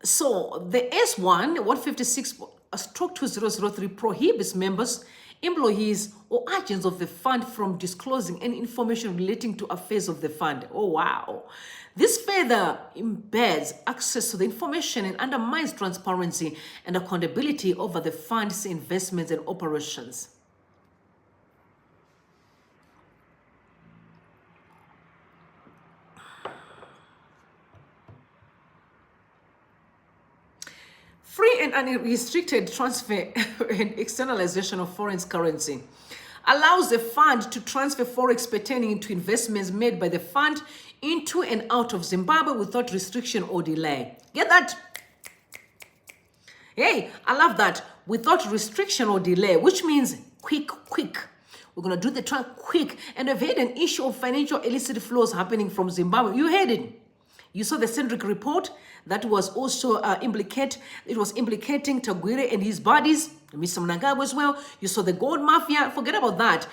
So the S1 156/2003 prohibits members, employees, or agents of the fund from disclosing any information relating to affairs of the fund. Oh, wow. This further embeds access to the information and undermines transparency and accountability over the fund's investments and operations. Free and unrestricted transfer and externalization of foreign currency allows the fund to transfer forex pertaining to investments made by the fund into and out of Zimbabwe without restriction or delay. Get that? Hey, I love that. Without restriction or delay, which means quick. We're going to do the trial quick. And we've had an issue of financial illicit flows happening from Zimbabwe. You heard it. You saw the Centric report that was also implicating Tagwire and his buddies, Mr Mnangagwa as well. You saw the gold mafia. Forget about that.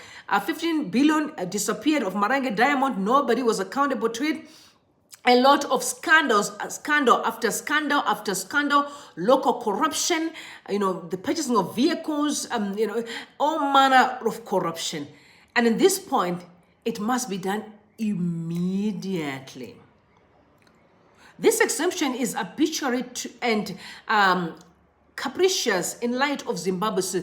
15 billion disappeared of Marange Diamond. Nobody was accountable to it. A lot of scandal after scandal after scandal, local corruption, the purchasing of vehicles, all manner of corruption. And at this point, it must be done immediately. This exemption is arbitrary and capricious in light of Zimbabwe's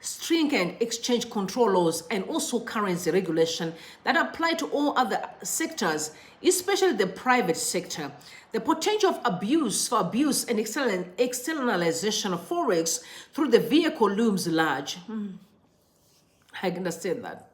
stringent exchange control laws and also currency regulation that apply to all other sectors, especially the private sector. The potential of abuse and externalization of forex through the vehicle looms large. I understand that.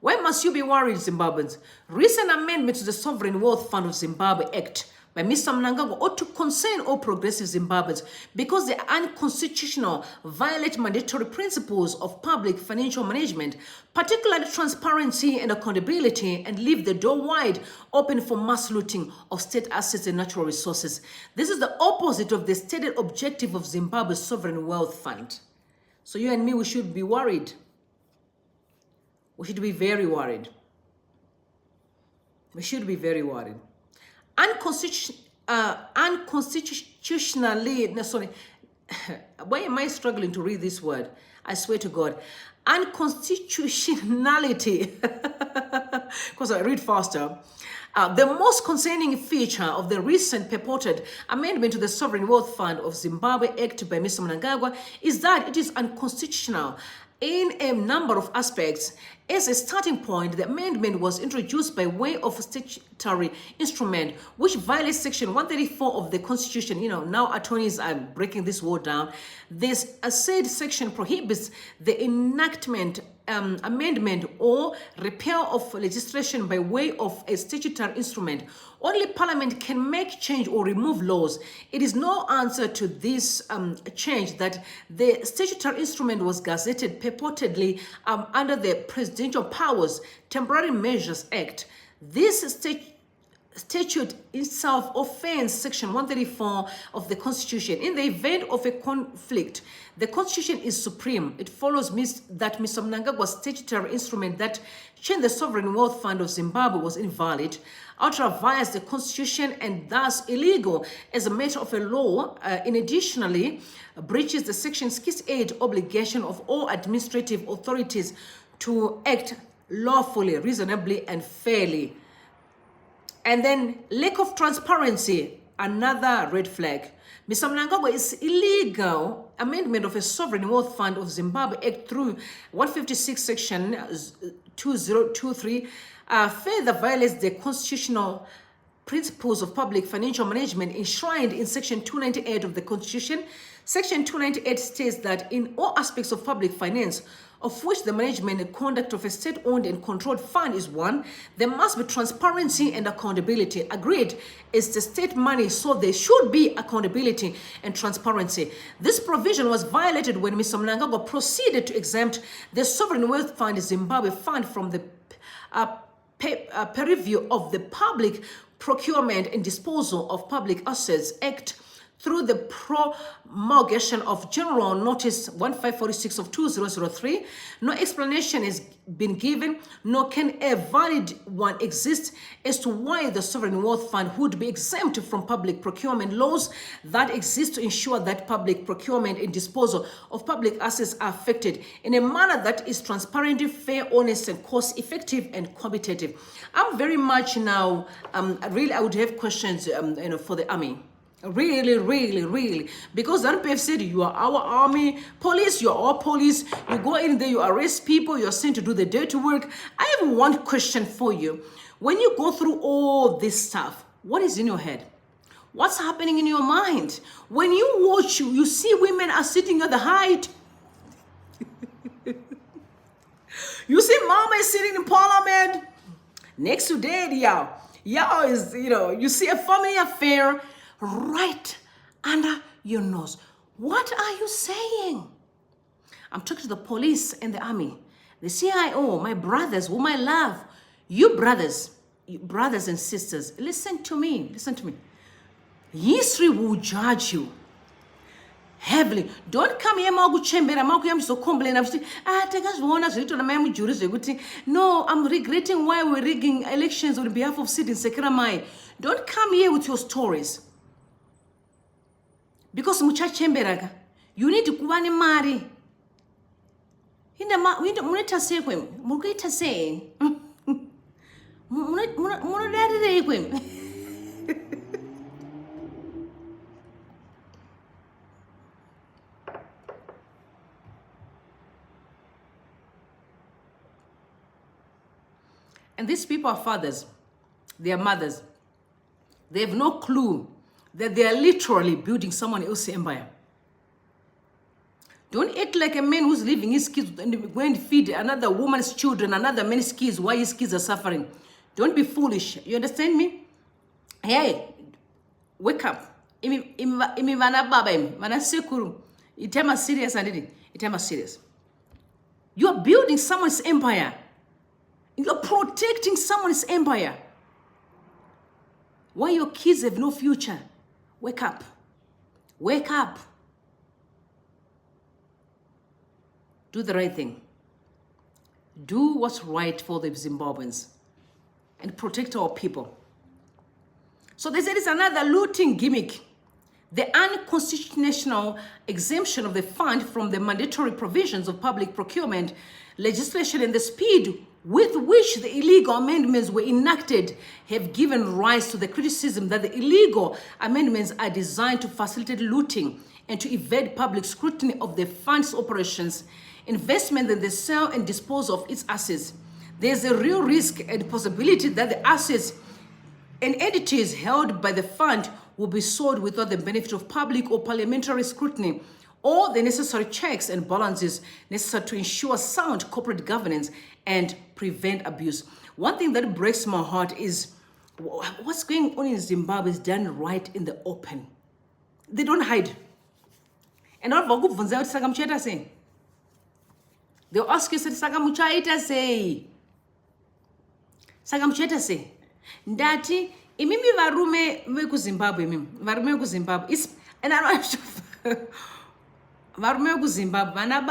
Why must you be worried, Zimbabweans? Recent amendments to the Sovereign Wealth Fund of Zimbabwe Act by Mr Mnangagwa ought to concern all progressive Zimbabweans because they are unconstitutional, violate mandatory principles of public financial management, particularly transparency and accountability, and leave the door wide open for mass looting of state assets and natural resources. This is the opposite of the stated objective of Zimbabwe's Sovereign Wealth Fund. So you and me, we should be worried. We should be very worried. We should be very worried. Unconstitutionally, sorry, why am I struggling to read this word? I swear to God. Unconstitutionality, because I read faster. The most concerning feature of the recent purported amendment to the Sovereign Wealth Fund of Zimbabwe Act by Mr Mnangagwa is that it is unconstitutional in a number of aspects. As a starting point, the amendment was introduced by way of a statutory instrument which violates Section 134 of the Constitution. Now attorneys are breaking this word down. This said section prohibits the enactment, amendment, or repeal of legislation by way of a statutory instrument. Only Parliament can make change or remove laws. It is no answer to this change that the statutory instrument was gazetted purportedly under the Presidential Powers Temporary Measures Act. This statute itself offends Section 134 of the Constitution. In the event of a conflict, the Constitution is supreme. It follows that Mr Mnangagwa's statutory instrument that changed the Sovereign Wealth Fund of Zimbabwe was invalid, ultra-vires the Constitution, and thus illegal as a matter of a law. Additionally, breaches the Section 68 obligation of all administrative authorities to act lawfully, reasonably, and fairly. And then lack of transparency, another red flag. Mr Mnangagwa is illegal amendment of a Sovereign Wealth Fund of Zimbabwe Act through 156 Section 2023 further violates the constitutional principles of public financial management enshrined in Section 298 of the Constitution. Section 298 states that in all aspects of public finance, of which the management and conduct of a state-owned and controlled fund is one, there must be transparency and accountability. Agreed, it's the state money, so there should be accountability and transparency. This provision was violated when Mr Mnangagwa proceeded to exempt the Sovereign Wealth Fund Zimbabwe Fund from the purview of the Public Procurement and Disposal of Public Assets Act through the promulgation of General Notice 1546 of 2003. No explanation has been given, nor can a valid one exist as to why the Sovereign Wealth Fund would be exempt from public procurement laws that exist to ensure that public procurement and disposal of public assets are affected in a manner that is transparent, fair, honest, and cost-effective and competitive. I'm very much now, really, I would have questions for the army. Really, because ZANU have said you are our army, police, you are our police, you go in there, you arrest people, you're sent to do the dirty work. I have one question for you. When you go through all this stuff, what is in your head? What's happening in your mind? When you watch, you see women are sitting at the height. You see mama is sitting in parliament next to daddy. Y'all is, you see a family affair right under your nose. What are you saying? I'm talking to the police and the army, the CIO, my brothers, whom I love. You brothers and sisters, listen to me. History will judge you heavily. Don't come here complain. No, I'm regretting why we're rigging elections on behalf of Sid in Sekiramai. Don't come here with your stories. Because muchachemberaga, you need to kubani mari. Muneta say kwem, murkuita say. Munadari kwem. And these people are fathers, they are mothers. They have no clue that they are literally building someone else's empire. Don't act like a man who's leaving his kids and going to feed another woman's children, another man's kids, while his kids are suffering. Don't be foolish. You understand me? Hey, wake up. Serious. You are building someone's empire. You're protecting someone's empire. Why your kids have no future? Wake up. Wake up. Do the right thing. Do what's right for the Zimbabweans and protect our people. So they said it's another looting gimmick. The unconstitutional exemption of the fund from the mandatory provisions of public procurement legislation and the speed with which the illegal amendments were enacted have given rise to the criticism that the illegal amendments are designed to facilitate looting and to evade public scrutiny of the fund's operations, investment in the sale and disposal of its assets. There's a real risk and possibility that the assets and entities held by the fund will be sold without the benefit of public or parliamentary scrutiny, all the necessary checks and balances necessary to ensure sound corporate governance and prevent abuse. One thing that breaks my heart is what's going on in Zimbabwe is done right in the open. They don't hide. And all of say. They'll ask you, Sagamuchaita say. Sagamuchaita say. Ndati, imimi varume weku Zimbabwe, varume weku Zimbabwe. And I don't have to. Varume weku Zimbabwe, vana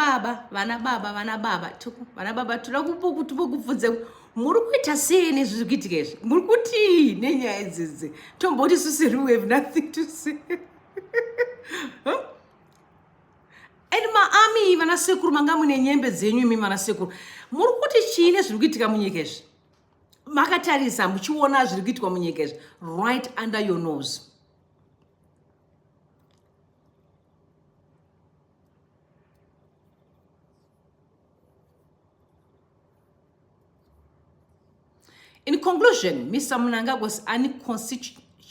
baba, tulakufunze muri kuita sei nezvikuitika izvi? Muri kuti nenyaya idzidzi? Tomboti susiri, we have nothing to say. Huh? And maami vanasekuru manga mune nyembe dzenyu imi vanasekuru. Muri kuti chii zviri kuitika munyika izvi? Makatarisa muchiona zviri kuitika munyika izvi right under your nose. In conclusion, Mr Mnangagwa's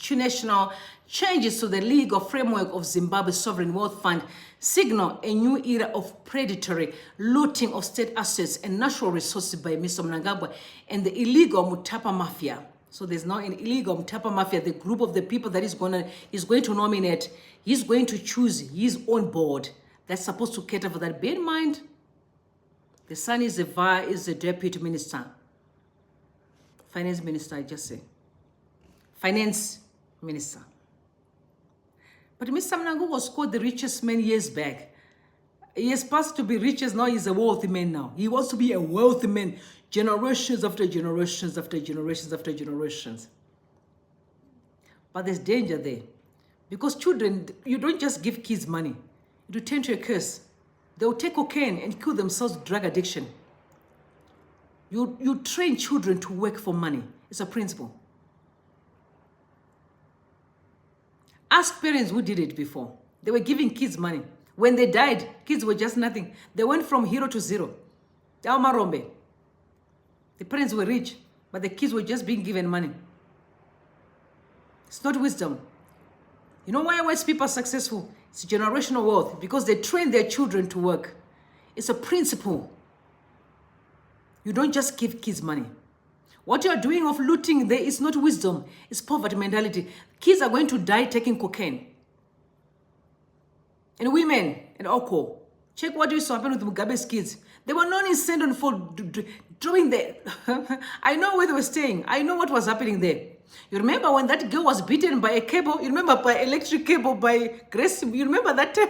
constitutional changes to the legal framework of Zimbabwe's Sovereign Wealth Fund signal a new era of predatory looting of state assets and natural resources by Mr Mnangagwa and the illegal Mutapa Mafia. So there's now an illegal Mutapa Mafia, the group of the people that he's going to nominate. He's going to choose his own board that's supposed to cater for that. Bear in mind, the son is the deputy minister. Finance minister, I just say. Finance minister. But Mr Mnangagwa was called the richest man years back. He is past to be richest, now he's a wealthy man now. He wants to be a wealthy man. Generations after generations after generations after generations. But there's danger there. Because children, you don't just give kids money. It will turn to a curse. They will take cocaine and kill themselves with drug addiction. You train children to work for money. It's a principle. Ask parents who did it before. They were giving kids money. When they died, kids were just nothing. They went from hero to zero. Rumbie. The parents were rich, but the kids were just being given money. It's not wisdom. You know why white people are successful? It's generational wealth, because they train their children to work. It's a principle. You don't just give kids money. What you are doing of looting there is not wisdom. It's poverty mentality. Kids are going to die taking cocaine. And women and alcohol. Check what used to happen with Mugabe's kids. They were not in Sendon for drawing there. I know where they were staying. I know what was happening there. You remember when that girl was beaten by a cable? You remember by electric cable by Grace? You remember that time?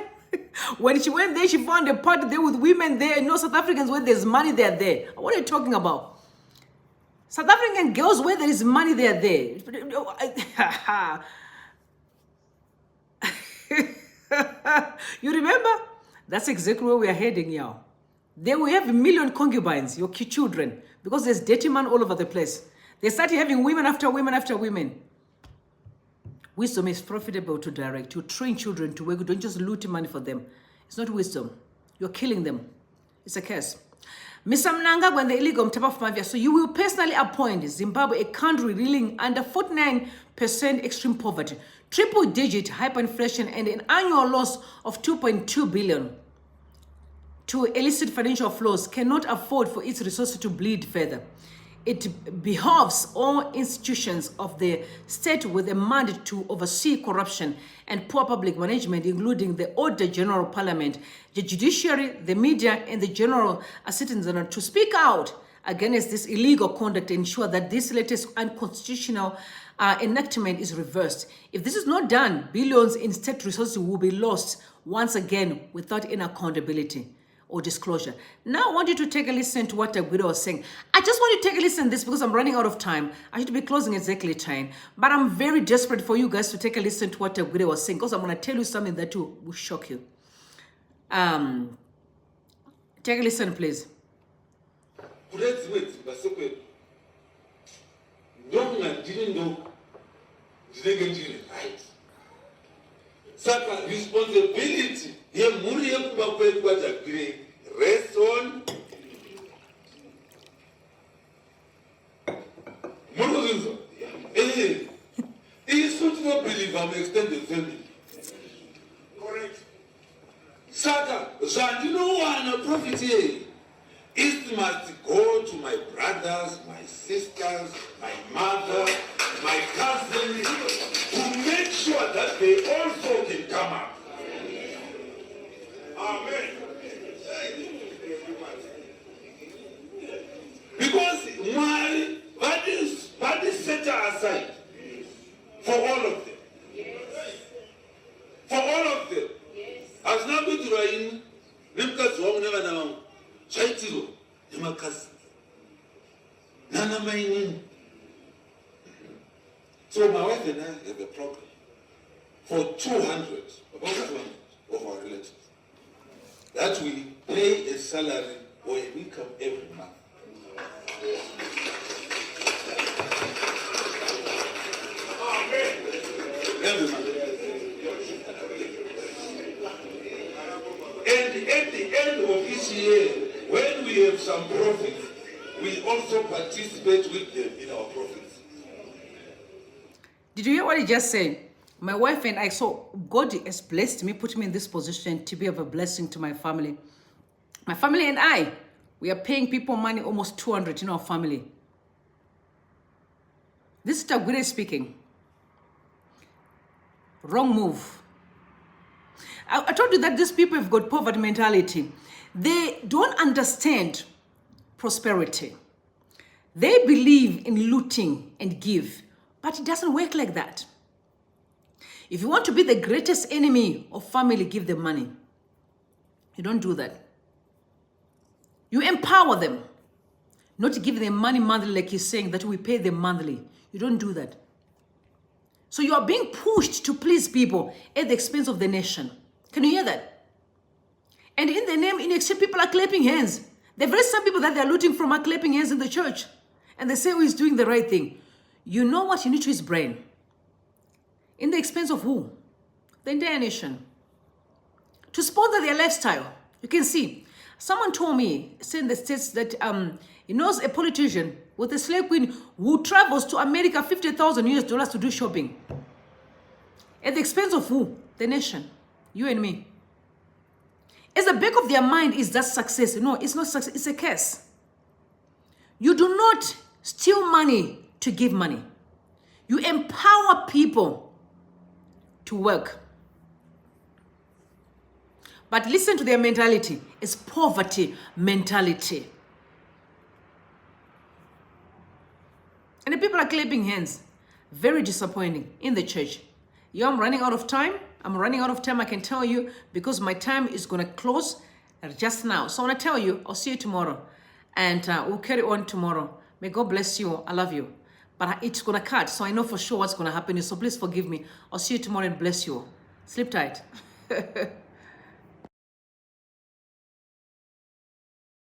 When she went there, she found a party there with women there. And no South Africans, where there's money, they're there. What are you talking about? South African girls, where there is money, they're there. You remember? That's exactly where we are heading, y'all. Then we have a million concubines, your children, because there's dirty man all over the place. They started having women after women after women. Wisdom is profitable to direct. You train children to work. You don't just loot money for them. It's not wisdom. You're killing them. It's a curse. Mr Mnangagwa and the illegal Mutapa Mafia. So you will personally appoint Zimbabwe, a country reeling under 49% extreme poverty, triple-digit hyperinflation, and an annual loss of 2.2 billion to illicit financial flows, cannot afford for its resources to bleed further. It behoves all institutions of the state with a mandate to oversee corruption and poor public management, including the Auditor General Parliament, the judiciary, the media, and the general citizenry, to speak out against this illegal conduct and ensure that this latest unconstitutional enactment is reversed. If this is not done, billions in state resources will be lost once again without any accountability or disclosure. Now I want you to take a listen to what Guido was saying. I just want you to take a listen to this because I'm running out of time. I should be closing exactly time. But I'm very desperate for you guys to take a listen to what Guido was saying, because I'm going to tell you something that will shock you. Take a listen, please. Responsibility rests on it's not to believe I'm extended family. Correct. Saka, you know what a profit here? It must go to my brothers, my sisters, my mother, my cousins, to make sure that they also can come up. Amen. Because my body set aside for all of them. For all of them. As now been to Rain, Nimkas Wong never know. Chaitiro, Nimakas. Nana Mainin. So my wife and I have a problem for 200, about 200 of our relatives, that we pay a salary or a income every month. Every month. And at the end of each year, when we have some profit, we also participate with them in our profits. Did you hear what he just said? My wife and I, so God has blessed me, put me in this position to be of a blessing to my family. My family and I, we are paying people money, almost 200 in our family. This is Tagwire speaking. Wrong move. I told you that these people have got poverty mentality. They don't understand prosperity. They believe in looting and give, but it doesn't work like that. If you want to be the greatest enemy of family, give them money. You don't do that. You empower them, not give them money monthly like he's saying that we pay them monthly. You don't do that. So you are being pushed to please people at the expense of the nation. Can you hear that? And in the name, in exchange, people are clapping hands. The very same people that they're looting from are clapping hands in the church. And they say, oh, he's doing the right thing. You know what you need to his brain? In the expense of who? The entire nation. To sponsor their lifestyle. You can see. Someone told me, saying in the States that he knows a politician with a slave queen who travels to America $50,000 to do shopping. At the expense of who? The nation. You and me. At the back of their mind is that success. No, it's not success. It's a curse. You do not steal money to give money. You empower people to work. But listen to their mentality. It's poverty mentality. And the people are clapping hands. Very disappointing in the church. Yeah, I'm running out of time. I'm running out of time, I can tell you, because my time is going to close just now. So I want to tell you, I'll see you tomorrow. And we'll carry on tomorrow. May God bless you. I love you. But it's going to cut, so I know for sure what's going to happen. So please forgive me. I'll see you tomorrow and bless you. Sleep tight.